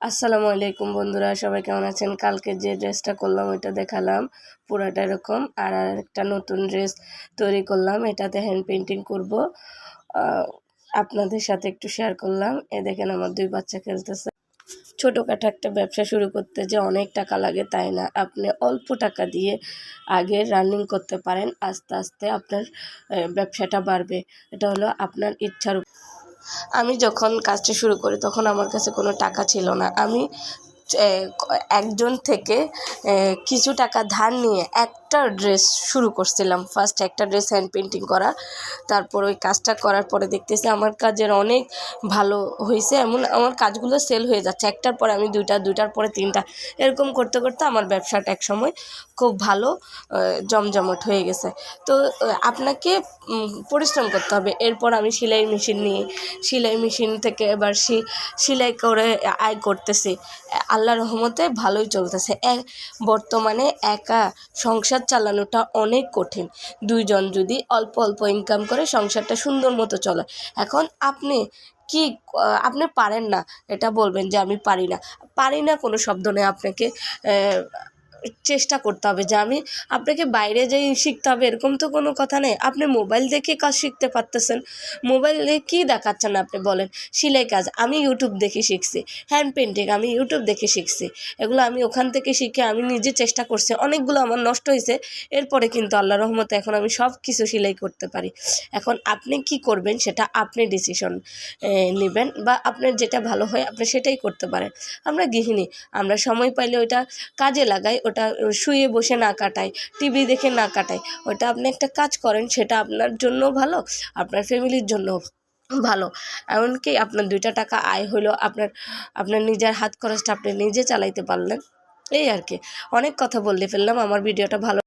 আসসালামু আলাইকুম বন্ধুরা, সবাই কেমন আছেন? কালকে যে ড্রেসটা করলাম ওইটা দেখালাম, পুরাটা এরকম। আর একটা নতুন ড্রেস তৈরি করলাম, এটাতে হ্যান্ড পেন্টিং করব। আপনাদের সাথে একটু শেয়ার করলাম। দেখেন আমার দুই বাচ্চা খেলতেছে। ছোটোখাটো একটা ব্যবসা শুরু করতে যে অনেক টাকা লাগে তাই না, আপনি অল্প টাকা দিয়ে আগে রানিং করতে পারেন, আস্তে আস্তে আপনার ব্যবসাটা বাড়বে। এটা হলো আপনার ইচ্ছার। আমি যখন কাজটা শুরু করি তখন আমার কাছে কোনো টাকা ছিল না। আমি একজন থেকে কিছু টাকা ধার নিয়ে একটা ড্রেস শুরু করছিলাম। ফার্স্ট একটা ড্রেস হ্যান্ড পেন্টিং করা। তারপর ওই কাজটা করার পরে দেখতেছি আমার কাজের অনেক ভালো হয়েছে, এমন আমার কাজগুলো সেল হয়ে যাচ্ছে। একটার পরে আমি দুইটার পরে তিনটা, এরকম করতে করতে আমার ব্যবসাটা একসময় খুব ভালো জমজমাট হয়ে গেছে। তো আপনাকে পরিশ্রম করতে হবে। এরপর আমি সেলাই মেশিন থেকে এবার সেলাই করে আয় করতেছি। আল্লাহর রহমতে ভালোই চলতেছে। বর্তমানে একা সংসার চালানোটা অনেক কঠিন। দুইজন যদি অল্প অল্প ইনকাম করে সংসারটা সুন্দর মতো চলে। এখন আপনি পারেন না এটা বলবেন যে আমি পারি না কোনো শব্দ নেই। আপনাকে চেষ্টা করতে হবে যে আপনাকে বাইরে যেয়ে শিখতে হবে এরকম তো কোনো কথা নেই। আপনি মোবাইল দেখে কাজ শিখতে পারতেছেন। মোবাইলে কী দেখাচ্ছেন আপনি বলেন? সেলাই কাজ আমি ইউটিউব দেখে শিখছি, হ্যান্ড পেন্টিং আমি ইউটিউব দেখে শিখছি। এগুলো আমি ওখান থেকে শিখে আমি নিজে চেষ্টা করছি, অনেকগুলো আমার নষ্ট হয়েছে। এরপরে কিন্তু আল্লাহর রহমতে এখন আমি সব কিছু সেলাই করতে পারি। এখন আপনি কি করবেন সেটা আপনি ডিসিশন নেবেন, বা আপনার যেটা ভালো হয় আপনি সেটাই করতে পারেন। আমরা গৃহিণী, আমরা সময় পাইলে ওইটা কাজে লাগাই, ওটা শুয়ে বসে না কাটাই, টিভি দেখে না কাটাই। ওটা আপনি একটা কাজ করেন, সেটা আপনার জন্য ভালো, আপনার ফ্যামিলির জন্য ভালো। এমনকি আপনার দুইটা টাকা আয় হলো, আপনার নিজের হাত খরচটা আপনি নিজে চালাইতে পারলেন। এই আর কি। অনেক কথা বলে ফেললাম। আমার ভিডিওটা ভালো